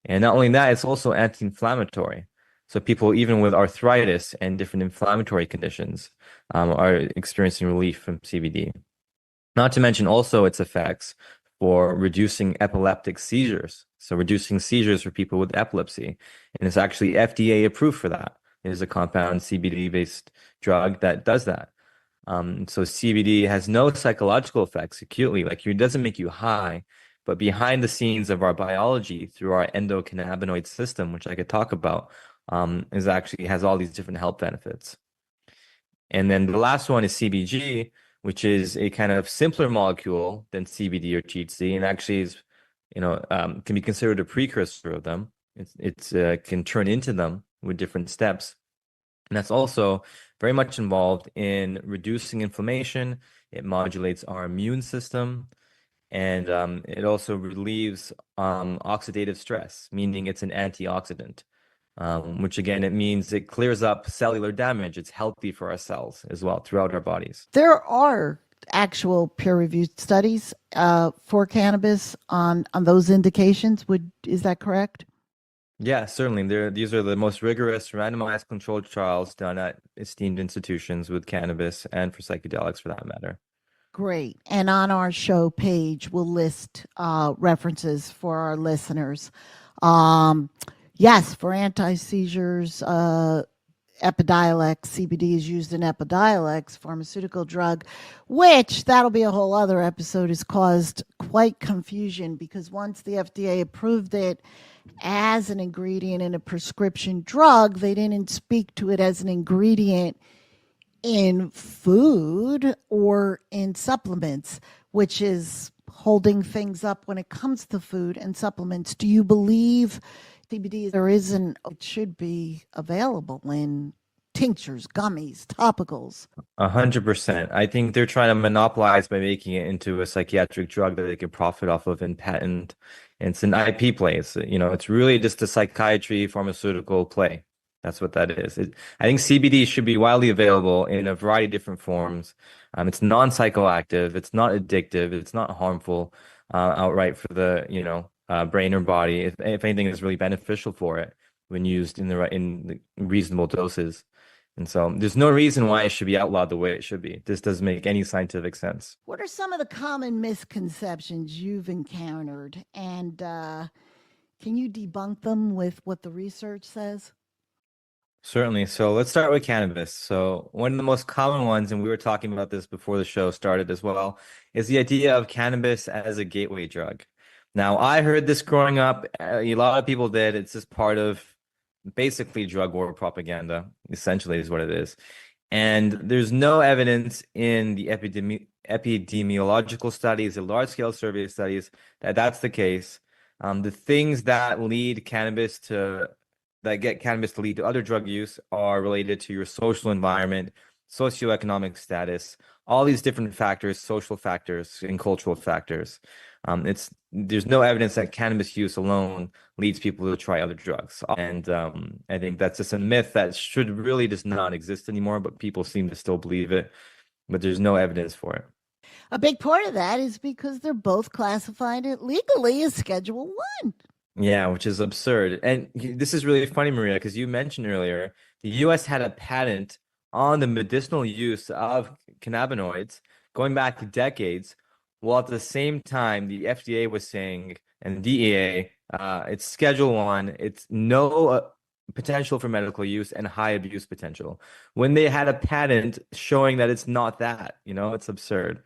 And not only that, it's also anti-inflammatory. So people, even with arthritis and different inflammatory conditions, are experiencing relief from CBD. Not to mention also its effects for reducing epileptic seizures. So reducing seizures for people with epilepsy. And it's actually FDA approved for that. It is a compound CBD-based drug that does that. So CBD has no psychological effects acutely, like it doesn't make you high, but behind the scenes of our biology through our endocannabinoid system, which I could talk about, is actually has all these different health benefits. And then the last one is CBG, which is a kind of simpler molecule than CBD or THC, and actually is, can be considered a precursor of them. It's can turn into them with different steps. And that's also very much involved in reducing inflammation. It modulates our immune system, and it also relieves oxidative stress, meaning it's an antioxidant, which again, it means it clears up cellular damage. It's healthy for our cells as well throughout our bodies. There are actual peer-reviewed studies for cannabis on those indications. Is that correct? Yeah, certainly. These are the most rigorous randomized controlled trials done at esteemed institutions with cannabis and for psychedelics for that matter. Great. And on our show page, we'll list references for our listeners. Yes, for anti-seizures, Epidiolex, CBD is used in Epidiolex, pharmaceutical drug, which that'll be a whole other episode, has caused quite confusion because once the FDA approved it as an ingredient in a prescription drug, they didn't speak to it as an ingredient in food or in supplements, which is holding things up when it comes to food and supplements. Do you believe CBD it should be available in tinctures, gummies, topicals? 100%. I think they're trying to monopolize by making it into a psychiatric drug that they can profit off of and patent. And it's an IP play. It's really just a psychiatry pharmaceutical play. That's what that is. I think CBD should be widely available in a variety of different forms. It's non-psychoactive. It's not addictive. It's not harmful outright for the brain or body. If anything, is really beneficial for it when used in the reasonable doses. And so there's no reason why it should be outlawed the way it should be. This doesn't make any scientific sense. What are some of the common misconceptions you've encountered? And can you debunk them with what the research says? Certainly. So let's start with cannabis. So one of the most common ones, and we were talking about this before the show started as well, is the idea of cannabis as a gateway drug. Now, I heard this growing up. A lot of people did. It's just part of basically drug war propaganda, essentially, is what it is. And there's no evidence in the epidemiological studies, the large-scale survey studies, that that's the case. The things that get cannabis to lead to other drug use are related to your social environment, socioeconomic status, all these different factors, social factors and cultural factors. There's no evidence that cannabis use alone leads people to try other drugs. And I think that's just a myth that should really just not exist anymore, but people seem to still believe it, but there's no evidence for it. A big part of that is because they're both classified legally as Schedule 1. Yeah, which is absurd. And this is really funny, Maria, because you mentioned earlier the US had a patent on the medicinal use of cannabinoids going back decades, while at the same time the FDA was saying, and DEA, it's Schedule 1, it's no potential for medical use and high abuse potential, when they had a patent showing that it's not that. It's absurd.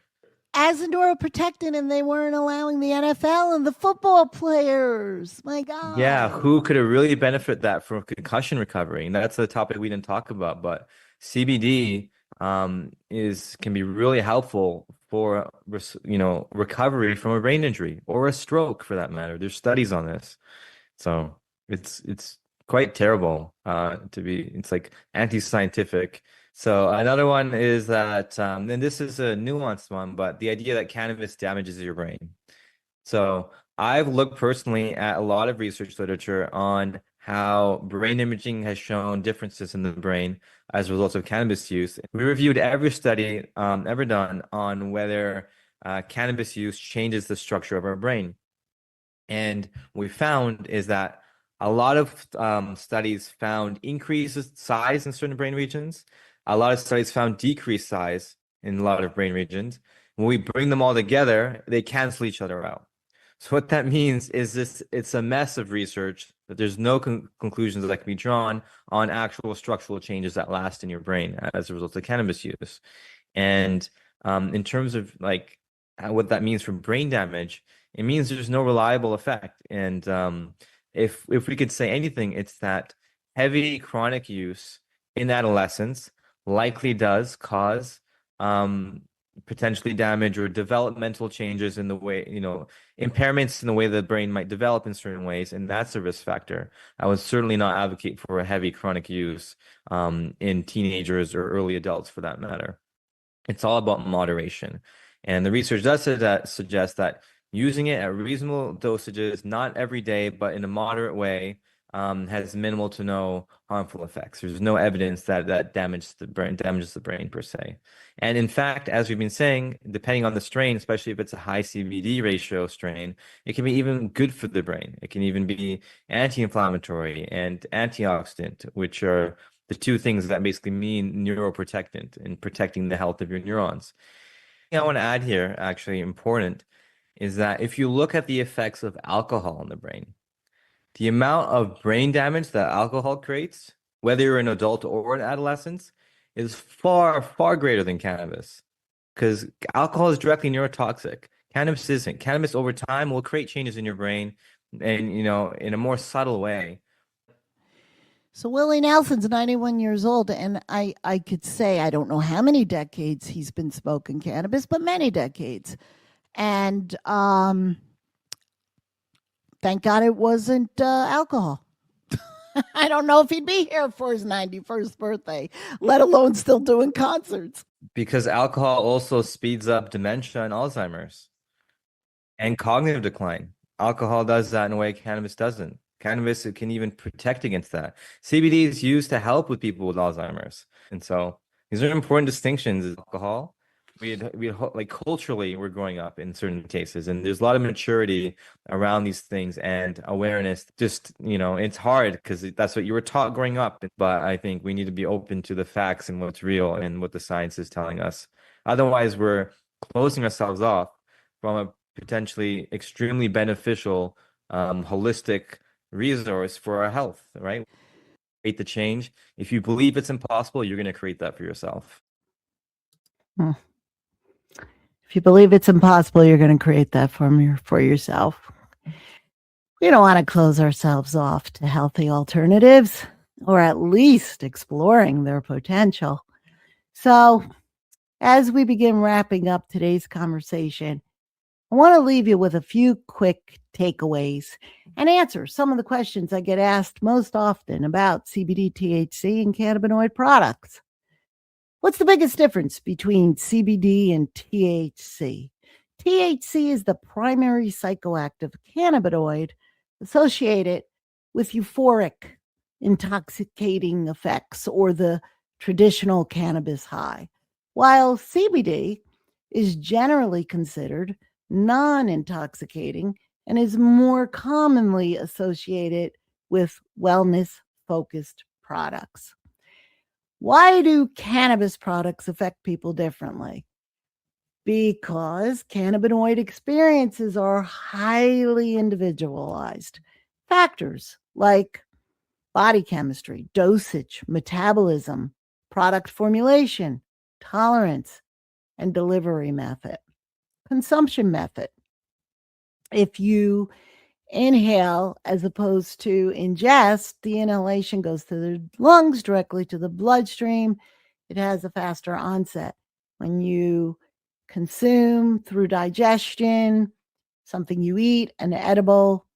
As a neuroprotectant, and they weren't allowing the NFL and the football players. My God. Yeah, who could have really benefited that from concussion recovery? And that's a topic we didn't talk about, but CBD can be really helpful for recovery from a brain injury or a stroke, for that matter. There's studies on this, so it's quite terrible it's like anti-scientific. So another one is that, and this is a nuanced one, but the idea that cannabis damages your brain. So I've looked personally at a lot of research literature on how brain imaging has shown differences in the brain as a result of cannabis use. We reviewed every study ever done on whether cannabis use changes the structure of our brain. And what we found is that a lot of studies found increases size in certain brain regions. A lot of studies found decreased size in a lot of brain regions. When we bring them all together, they cancel each other out. So what that means is it's a mess of research, that there's no conclusions that can be drawn on actual structural changes that last in your brain as a result of cannabis use. And in terms of like what that means for brain damage, it means there's no reliable effect. And if we could say anything, it's that heavy chronic use in adolescence likely does cause potentially damage or developmental changes in the way, impairments in the way the brain might develop in certain ways, and that's a risk factor. I would certainly not advocate for a heavy chronic use in teenagers or early adults, for that matter. It's all about moderation. And the research does suggest that using it at reasonable dosages, not every day, but in a moderate way, has minimal to no harmful effects. There's no evidence that damages the brain per se. And in fact, as we've been saying, depending on the strain, especially if it's a high CBD ratio strain, it can be even good for the brain. It can even be anti-inflammatory and antioxidant, which are the two things that basically mean neuroprotectant and protecting the health of your neurons. The thing I want to add here, actually important, is that if you look at the effects of alcohol on the brain, the amount of brain damage that alcohol creates, whether you're an adult or an adolescent, is far, far greater than cannabis, because alcohol is directly neurotoxic. Cannabis isn't. Cannabis over time will create changes in your brain and, in a more subtle way. So Willie Nelson's 91 years old, and I could say I don't know how many decades he's been smoking cannabis, but many decades. And thank God it wasn't alcohol. I don't know if he'd be here for his 91st birthday, let alone still doing concerts. Because alcohol also speeds up dementia and Alzheimer's and cognitive decline. Alcohol does that in a way cannabis doesn't. Cannabis can even protect against that. CBD is used to help with people with Alzheimer's. And so these are important distinctions. Alcohol, we like culturally, we're growing up in certain cases, and there's a lot of maturity around these things and awareness. Just, it's hard because that's what you were taught growing up. But I think we need to be open to the facts and what's real and what the science is telling us. Otherwise, we're closing ourselves off from a potentially extremely beneficial, holistic resource for our health, right? Create the change. If you believe it's impossible, you're going to create that for yourself. If you believe it's impossible, you're going to create that for yourself. We don't want to close ourselves off to healthy alternatives, or at least exploring their potential. So, as we begin wrapping up today's conversation, I want to leave you with a few quick takeaways and answer some of the questions I get asked most often about CBD, THC, and cannabinoid products. What's the biggest difference between CBD and THC? THC is the primary psychoactive cannabinoid associated with euphoric, intoxicating effects or the traditional cannabis high, while CBD is generally considered non-intoxicating and is more commonly associated with wellness-focused products. Why do cannabis products affect people differently? Because cannabinoid experiences are highly individualized. Factors like body chemistry, dosage, metabolism, product formulation, tolerance, and delivery method. Consumption method. If you inhale as opposed to ingest, the inhalation goes to the lungs directly to the bloodstream. It has a faster onset. When you consume through digestion, something you eat, an edible,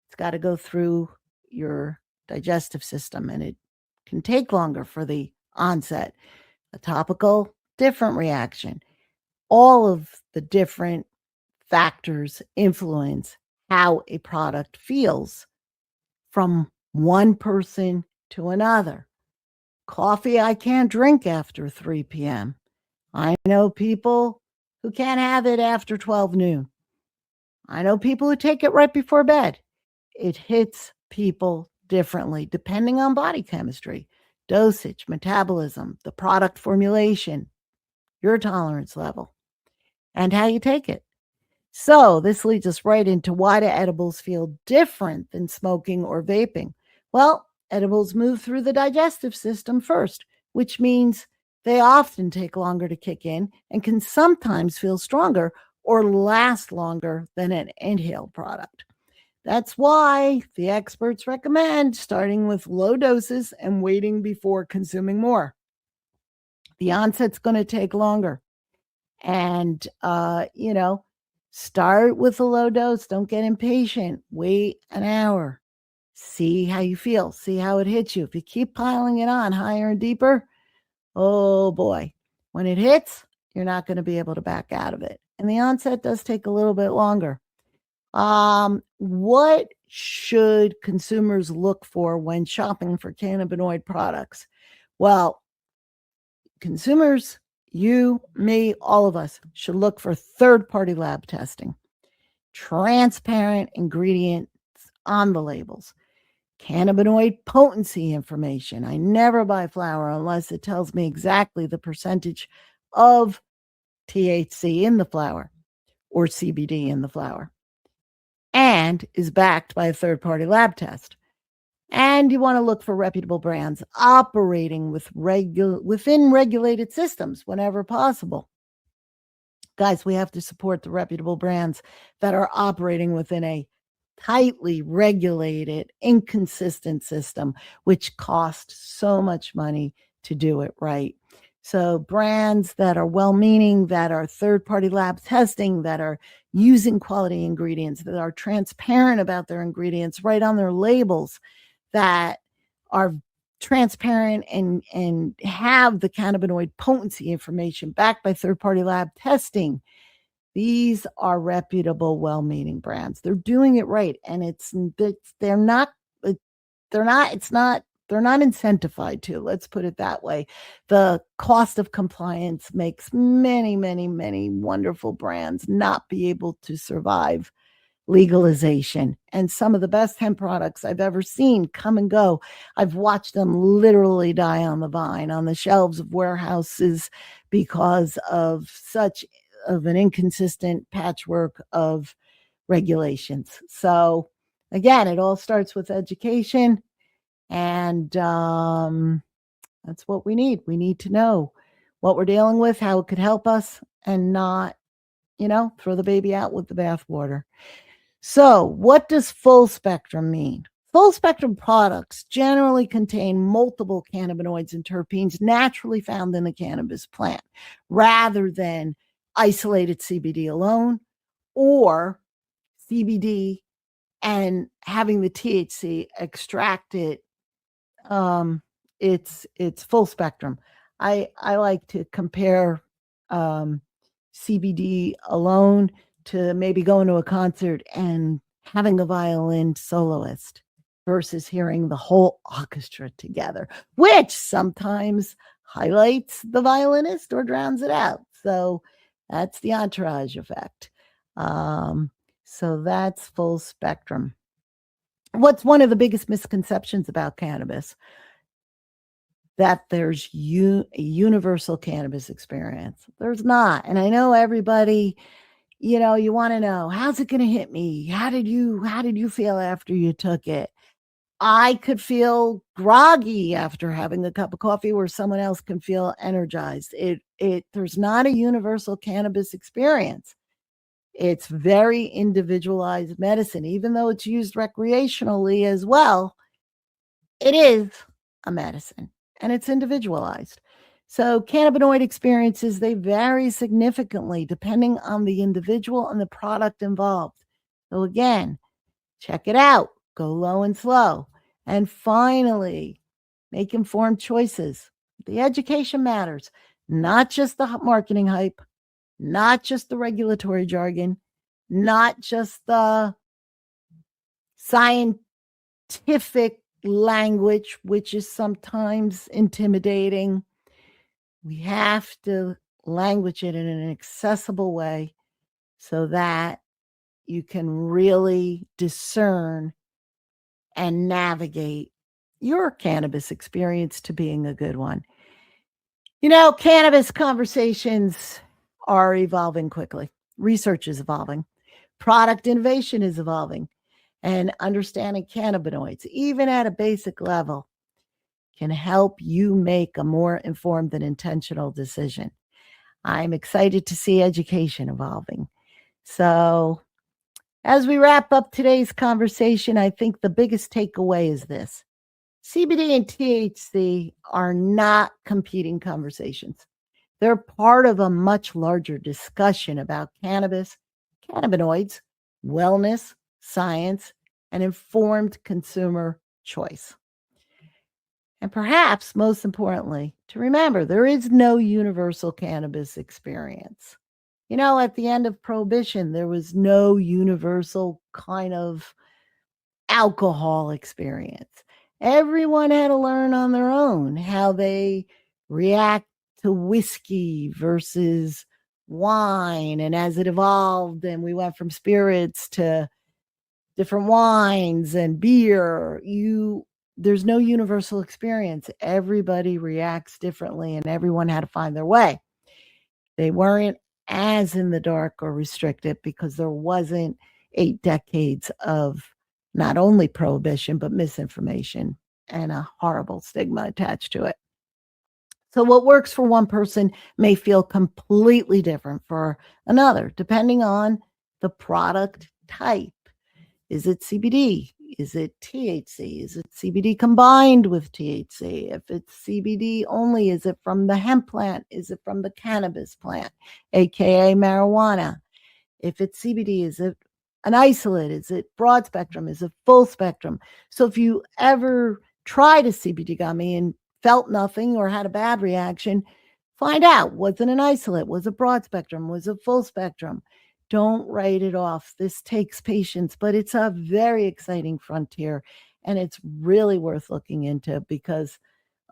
it's got to go through your digestive system and it can take longer for the onset. A topical, different reaction. All of the different factors influence how a product feels from one person to another. Coffee I can't drink after 3 p.m. I know people who can't have it after 12 noon. I know people who take it right before bed. It hits people differently depending on body chemistry, dosage, metabolism, the product formulation, your tolerance level, and how you take it. So this leads us right into why do edibles feel different than smoking or vaping? Well, edibles move through the digestive system first, which means they often take longer to kick in and can sometimes feel stronger or last longer than an inhaled product. That's why the experts recommend starting with low doses and waiting before consuming more. The onset's going to take longer. And, start with a low dose. Don't get impatient. Wait an hour. See how you feel. See how it hits you. If you keep piling it on higher and deeper, oh boy, when it hits, you're not going to be able to back out of it. And the onset does take a little bit longer. What should consumers look for when shopping for cannabinoid products? Well, consumers, you, me, all of us should look for third-party lab testing, transparent ingredients on the labels, cannabinoid potency information. I never buy flower unless it tells me exactly the percentage of THC in the flower or CBD in the flower and is backed by a third-party lab test. And you want to look for reputable brands operating within regulated systems whenever possible. Guys, we have to support the reputable brands that are operating within a tightly regulated, inconsistent system, which costs so much money to do it right. So brands that are well-meaning, that are third-party lab testing, that are using quality ingredients, that are transparent about their ingredients right on their labels, that are transparent and have the cannabinoid potency information backed by third-party lab testing. These are reputable, well-meaning brands. They're doing it right, and they're not incentivized to. Let's put it that way. The cost of compliance makes many, many, many wonderful brands not be able to survive legalization. And some of the best hemp products I've ever seen come and go. I've watched them literally die on the vine on the shelves of warehouses because of such of an inconsistent patchwork of regulations. So again, it all starts with education, and that's what we need. We need to know what we're dealing with, how it could help us, and not, throw the baby out with the bathwater. So what does full spectrum mean? Full spectrum products generally contain multiple cannabinoids and terpenes naturally found in the cannabis plant, rather than isolated CBD alone or CBD and having the THC extracted. It's full spectrum. I like to compare CBD alone to maybe going to a concert and having a violin soloist versus hearing the whole orchestra together, which sometimes highlights the violinist or drowns it out. So That's the entourage effect. So that's full spectrum. What's one of the biggest misconceptions about cannabis? That there's a universal cannabis experience. There's not. And I know everybody, you want to know, how's it going to hit me? How did you feel after you took it? I could feel groggy after having a cup of coffee where someone else can feel energized. There's not a universal cannabis experience. It's very individualized medicine, even though it's used recreationally as well. It is a medicine and it's individualized. So cannabinoid experiences, they vary significantly depending on the individual and the product involved. So again, check it out, go low and slow. And finally, make informed choices. The education matters, not just the marketing hype, not just the regulatory jargon, not just the scientific language, which is sometimes intimidating. We have to language it in an accessible way so that you can really discern and navigate your cannabis experience to being a good one. Cannabis conversations are evolving quickly. Research is evolving. Product innovation is evolving. And understanding cannabinoids, even at a basic level, can help you make a more informed and intentional decision. I'm excited to see education evolving. So, as we wrap up today's conversation, I think the biggest takeaway is this. CBD and THC are not competing conversations. They're part of a much larger discussion about cannabis, cannabinoids, wellness, science, and informed consumer choice. And perhaps most importantly, to remember, there is no universal cannabis experience. At the end of Prohibition, there was no universal kind of alcohol experience. Everyone had to learn on their own how they react to whiskey versus wine. And as it evolved and we went from spirits to different wines and beer, there's no universal experience. Everybody reacts differently and everyone had to find their way. They weren't as in the dark or restricted because there wasn't 8 decades of not only prohibition, but misinformation and a horrible stigma attached to it. So what works for one person may feel completely different for another, depending on the product type. Is it CBD? Is it THC? Is it CBD combined with THC? If it's CBD only, is it from the hemp plant? Is it from the cannabis plant, aka marijuana? If it's CBD, is it an isolate? Is it broad spectrum? Is it full spectrum? So if you ever tried a CBD gummy and felt nothing or had a bad reaction, find out, was it an isolate? Was it broad spectrum? Was it full spectrum? Don't write it off. This takes patience, but it's a very exciting frontier and it's really worth looking into because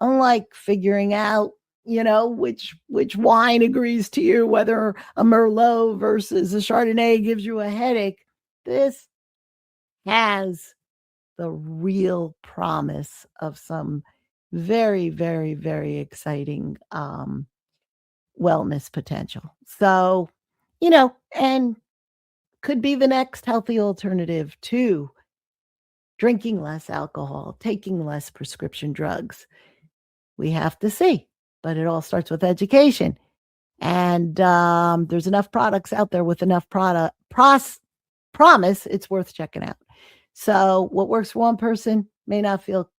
unlike figuring out, which wine agrees to you, whether a Merlot versus a Chardonnay gives you a headache, this has the real promise of some very, very, very exciting wellness potential. So, and could be the next healthy alternative to drinking less alcohol, taking less prescription drugs. We have to see, but it all starts with education. And there's enough products out there with enough promise, it's worth checking out. So what works for one person may not feel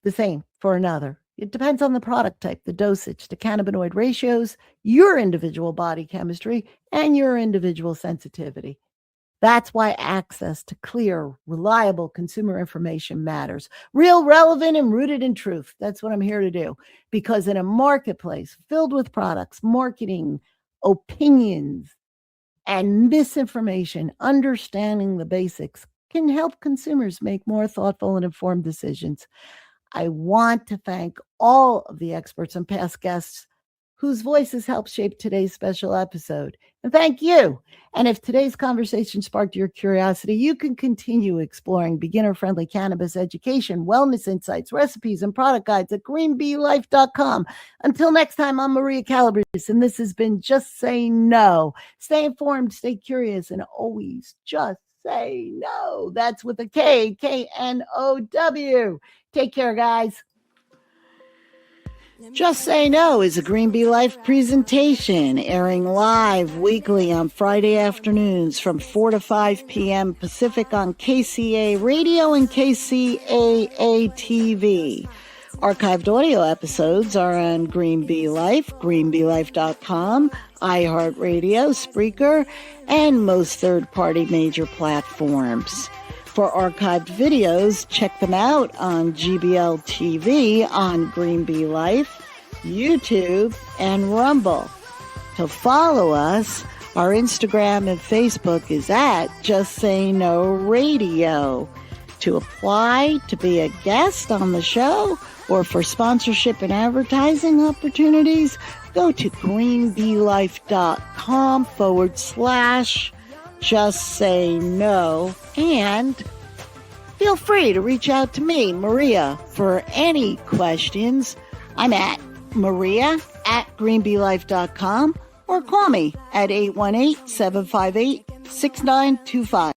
the same for another. It depends on the product type, the dosage, the cannabinoid ratios, your individual body chemistry, and your individual sensitivity. That's why access to clear, reliable consumer information matters. Real, relevant, and rooted in truth. That's what I'm here to do. Because in a marketplace filled with products, marketing, opinions, and misinformation, understanding the basics can help consumers make more thoughtful and informed decisions. I want to thank all of the experts and past guests whose voices helped shape today's special episode. And thank you. And if today's conversation sparked your curiosity, you can continue exploring beginner-friendly cannabis education, wellness insights, recipes, and product guides at greenbeelife.com. Until next time, I'm Maria Calabrese, and this has been Just Say No. Stay informed, stay curious, and always just say no. That's with a K, K-N-O-W. Take care, guys. Just Say No is a Green Bee Life presentation airing live weekly on Friday afternoons from 4 to 5 p.m. Pacific on KCA Radio and KCAA TV. Archived audio episodes are on Green Bee Life, greenbeelife.com, iHeartRadio, Spreaker, and most third-party major platforms. For archived videos, check them out on GBL TV, on Green Bee Life, YouTube, and Rumble. To follow us, our Instagram and Facebook is at Just Say No Radio. To apply to be a guest on the show or for sponsorship and advertising opportunities, go to greenbeelife.com/Just Say No, and feel free to reach out to me, Maria, for any questions. I'm at maria@greenbeelife.com or call me at 818-758-6925.